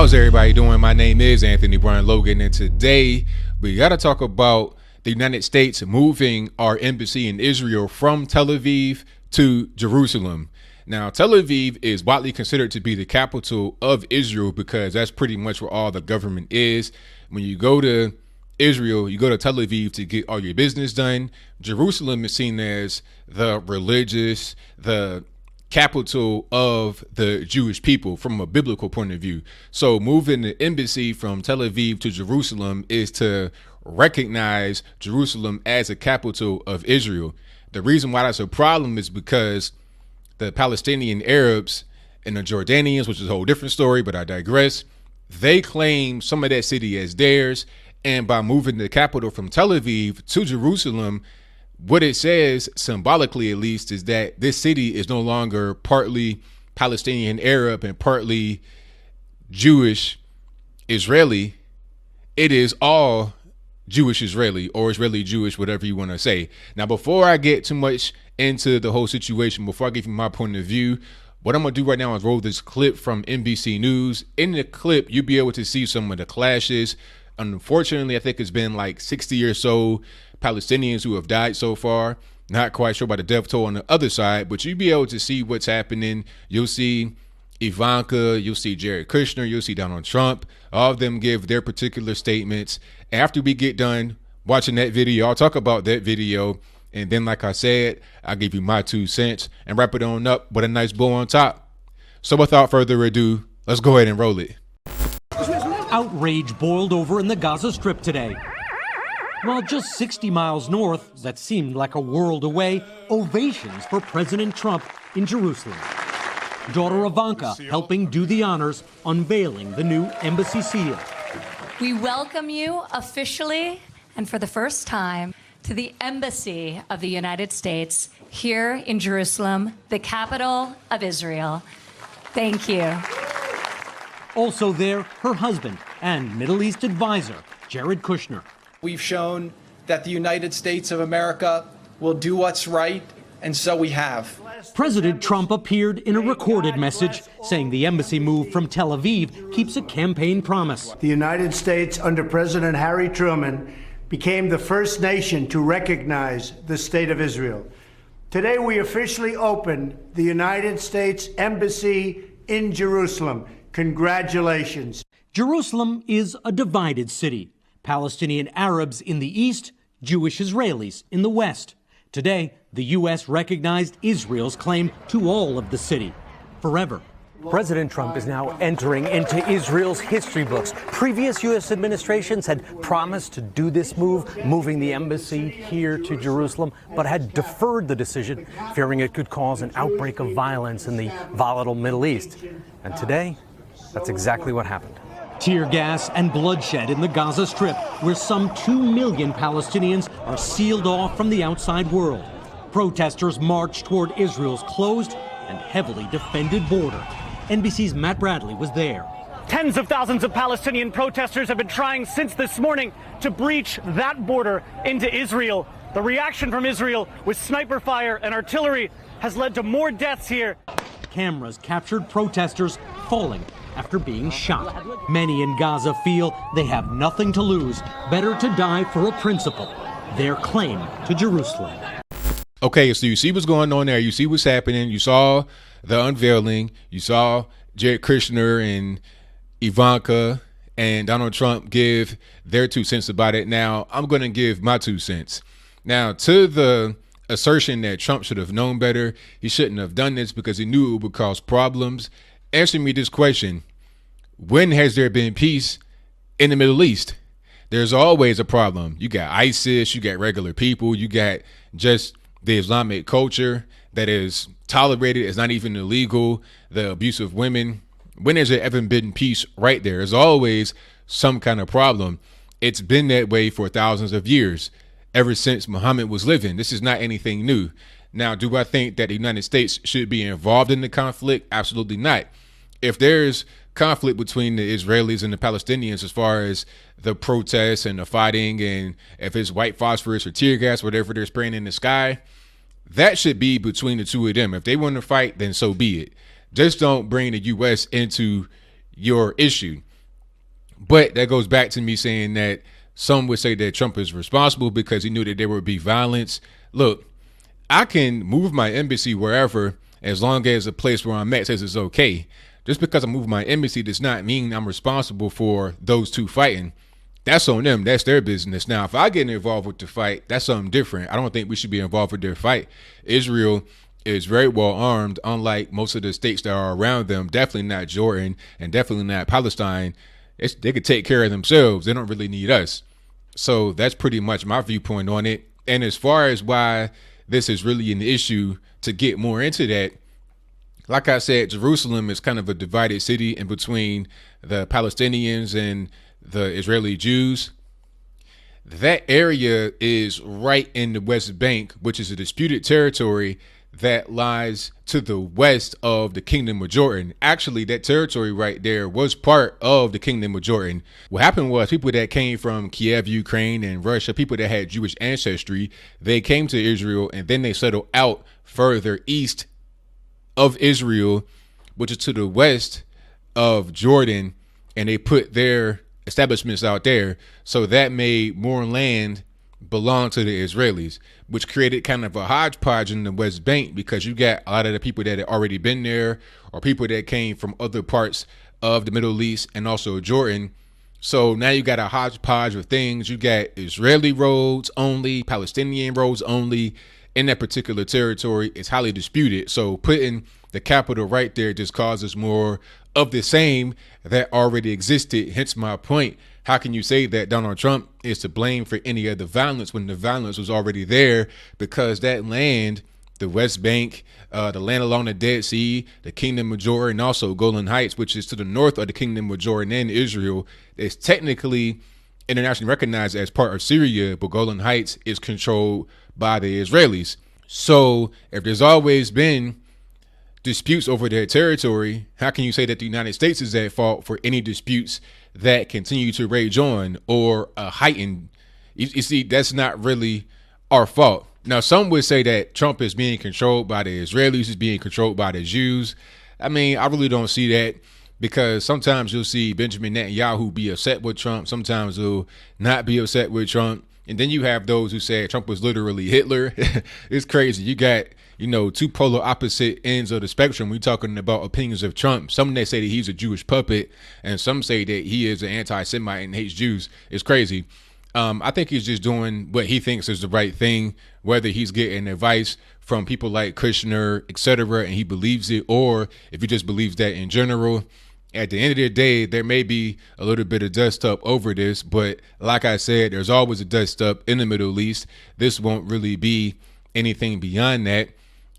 How's everybody doing? My name is Anthony Brian Logan, and today we got to talk about the United States moving our embassy in Israel from Tel Aviv to Jerusalem. Now, Tel Aviv is widely considered to be the capital of Israel because that's pretty much where all the government is. When you go to Israel, you go to Tel Aviv to get all your business done. Jerusalem is seen as the religious, the capital of the Jewish people from a biblical point of view. So moving the embassy from Tel Aviv to Jerusalem is to recognize Jerusalem as a capital of Israel. The reason why that's a problem is because the Palestinian Arabs and the Jordanians, which is a whole different story, but I digress, they claim some of that city as theirs. And by moving the capital from Tel Aviv to Jerusalem, what it says, symbolically at least, is that this city is no longer partly Palestinian Arab and partly Jewish Israeli. It is all Jewish Israeli or Israeli Jewish, whatever you want to say. Now, before I get too much into the whole situation, before I give you my point of view, what I'm going to do right now is roll this clip from NBC News. In the clip, you'll be able to see some of the clashes. Unfortunately, I think it's been like 60 or so Palestinians who have died so far. Not quite sure about the death toll on the other side, but you'll be able to see what's happening. You'll see Ivanka, you'll see Jared Kushner, you'll see Donald Trump. All of them give their particular statements. After we get done watching that video, I'll talk about that video. And then, like I said, I'll give you my 2 cents and wrap it on up with a nice bow on top. So without further ado, let's go ahead and roll it. Outrage boiled over in the Gaza Strip today. While just 60 miles north, that seemed like a world away, ovations for President Trump in Jerusalem. Daughter Ivanka helping do the honors, unveiling the new embassy seal. We welcome you officially and for the first time to the Embassy of the United States here in Jerusalem, the capital of Israel. Thank you. Also there, her husband and Middle East advisor, Jared Kushner. We've shown that the United States of America will do what's right, and so we have. President Trump appeared in a recorded message saying the embassy move from Tel Aviv keeps a campaign promise. The United States under President Harry Truman became the first nation to recognize the State of Israel. Today we officially opened the United States Embassy in Jerusalem. Congratulations. Jerusalem is a divided city. Palestinian Arabs in the east, Jewish Israelis in the west. Today, the U.S. recognized Israel's claim to all of the city forever. President Trump is now entering into Israel's history books. Previous U.S. administrations had promised to do this move, moving the embassy here to Jerusalem, but had deferred the decision, fearing it could cause an outbreak of violence in the volatile Middle East. And today, that's exactly what happened. Tear gas and bloodshed in the Gaza Strip, where some 2 million Palestinians are sealed off from the outside world. Protesters march toward Israel's closed and heavily defended border. NBC's Matt Bradley was there. Tens of thousands of Palestinian protesters have been trying since this morning to breach that border into Israel. The reaction from Israel with sniper fire and artillery has led to more deaths here. Cameras captured protesters falling after being shot. Many in Gaza feel they have nothing to lose. Better to die for a principle, their claim to Jerusalem. Okay, so you see what's going on there. You see what's happening. You saw the unveiling. You saw Jared Kushner and Ivanka and Donald Trump give their 2 cents about it. Now, I'm going to give my 2 cents. Now, to the assertion that Trump should have known better, he shouldn't have done this because he knew it would cause problems. Answer me this question. When has there been peace in the Middle East? There's always a problem. You got ISIS, you got regular people, you got just the Islamic culture that is tolerated, it's not even illegal, the abuse of women. When has there ever been peace right there? There's always some kind of problem. It's been that way for thousands of years, ever since Muhammad was living. This is not anything new. Now, do I think that the United States should be involved in the conflict? Absolutely not. If there's conflict between the Israelis and the Palestinians as far as the protests and the fighting, and if it's white phosphorus or tear gas, whatever they're spraying in the sky, that should be between the two of them. If they want to fight, then so be it. Just don't bring the U.S. into your issue. But that goes back to me saying that some would say that Trump is responsible because he knew that there would be violence. Look, I can move my embassy wherever as long as the place where I'm at says it's okay. Just because I move my embassy does not mean I'm responsible for those two fighting. That's on them. That's their business. Now, if I get involved with the fight, that's something different. I don't think we should be involved with their fight. Israel is very well armed, unlike most of the states that are around them. Definitely not Jordan and definitely not Palestine. They could take care of themselves. They don't really need us. So that's pretty much my viewpoint on it. And as far as why this is really an issue, to get more into that, like I said, Jerusalem is kind of a divided city in between the Palestinians and the Israeli Jews. That area is right in the West Bank, which is a disputed territory that lies to the west of the Kingdom of Jordan. Actually, that territory right there was part of the Kingdom of Jordan. What happened was people that came from Kiev, Ukraine, and Russia, people that had Jewish ancestry, they came to Israel and then they settled out further east of Israel, which is to the west of Jordan, and they put their establishments out there. So that made more land belong to the Israelis, which created kind of a hodgepodge in the West Bank because you got a lot of the people that had already been there or people that came from other parts of the Middle East and also Jordan. So now you got a hodgepodge of things. You got Israeli roads only, Palestinian roads only in that particular territory. It's highly disputed. So putting the capital right there just causes more of the same that already existed. Hence my point. How can you say that Donald Trump is to blame for any of the violence when the violence was already there? Because that land, the West Bank, the land along the Dead Sea, the Kingdom of Jordan, and also Golan Heights, which is to the north of the Kingdom of Jordan and Israel, is technically internationally recognized as part of Syria, but Golan Heights is controlled by the Israelis. So if there's always been disputes over their territory, how can you say that the United States is at fault for any disputes that continue to rage on or heighten? You see, that's not really our fault. Now, some would say that Trump is being controlled by the Israelis, is being controlled by the Jews. I mean, I really don't see that, because sometimes you'll see Benjamin Netanyahu be upset with Trump. Sometimes he'll not be upset with Trump. And then you have those who say Trump was literally Hitler. It's crazy. You got, two polar opposite ends of the spectrum. We're talking about opinions of Trump. Some that say that he's a Jewish puppet, and some say that he is an anti-Semite and hates Jews. It's crazy. I think he's just doing what he thinks is the right thing, whether he's getting advice from people like Kushner, etc., and he believes it, or if he just believes that in general. At the end of the day, there may be a little bit of dust up over this, but like I said, there's always a dust up in the Middle East. This won't really be anything beyond that.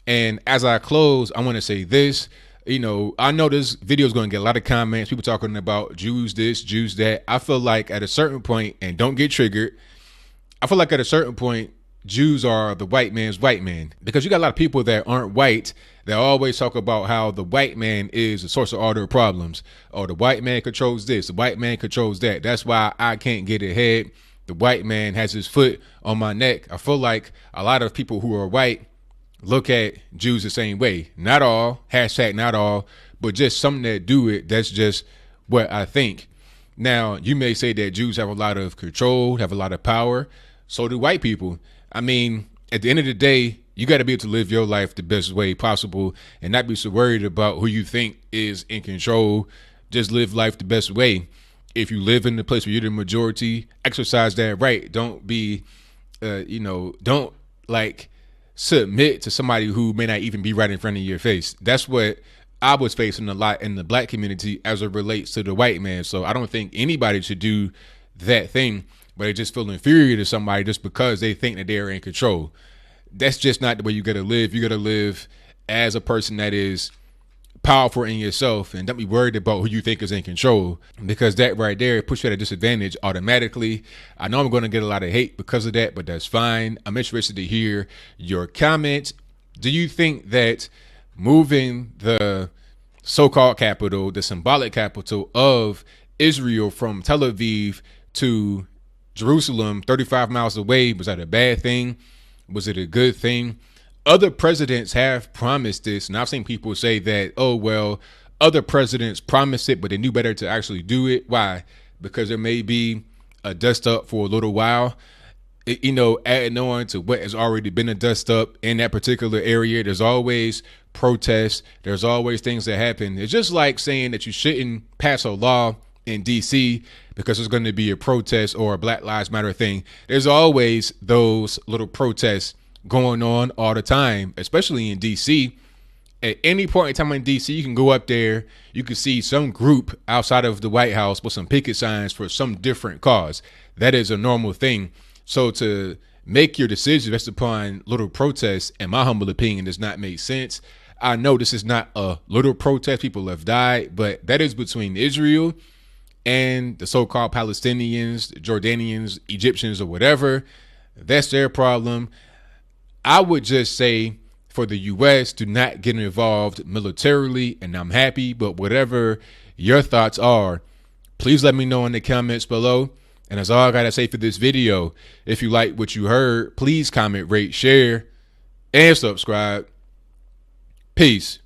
And as I close, I want to say this. I know this video is going to get a lot of comments, people talking about Jews this, Jews that. I feel like at a certain point, and don't get triggered, I feel like at a certain point, Jews are the white man's white man, because you got a lot of people that aren't white that always talk about how the white man is the source of all their problems, or the white man controls this, the white man controls that. That's why I can't get ahead. The white man has his foot on my neck. I feel like a lot of people who are white look at Jews the same way. Not all, hashtag not all, but just some that do it. That's just what I think. Now, you may say that Jews have a lot of control, have a lot of power. So do white people. I mean, at the end of the day, you got to be able to live your life the best way possible and not be so worried about who you think is in control. Just live life the best way. If you live in the place where you're the majority, exercise that right. Don't be, don't submit to somebody who may not even be right in front of your face. That's what I was facing a lot in the black community as it relates to the white man. So I don't think anybody should do that thing, but they just feel inferior to somebody just because they think that they're in control. That's just not the way you got to live. You got to live as a person that is powerful in yourself, and don't be worried about who you think is in control, because that right there puts you at a disadvantage automatically. I know I'm going to get a lot of hate because of that, but that's fine. I'm interested to hear your comments. Do you think that moving the so-called capital, the symbolic capital of Israel, from Tel Aviv to Jerusalem, 35 miles away, was that a bad thing? Was it a good thing? Other presidents have promised this, and I've seen people say that, oh, well, other presidents promised it, but they knew better to actually do it. Why? because there may be a dust up for a little while. Adding on to what has already been a dust up in that particular area, there's always protests. There's always things that happen. It's just like saying that you shouldn't pass a law in D.C. because there's going to be a protest or a Black Lives Matter thing. There's always those little protests going on all the time, especially in D.C. At any point in time in D.C., you can go up there, you can see some group outside of the White House with some picket signs for some different cause. That is a normal thing. So to make your decision based upon little protests, in my humble opinion, does not make sense. I know this is not a little protest. People have died, but that is between Israel and the so-called Palestinians, Jordanians, Egyptians, or whatever. That's their problem. I would just say for the U.S. do not get involved militarily, and I'm happy. But whatever your thoughts are, please let me know in the comments below. And that's all I got to say for this video. If you like what you heard, please comment, rate, share, and subscribe. Peace.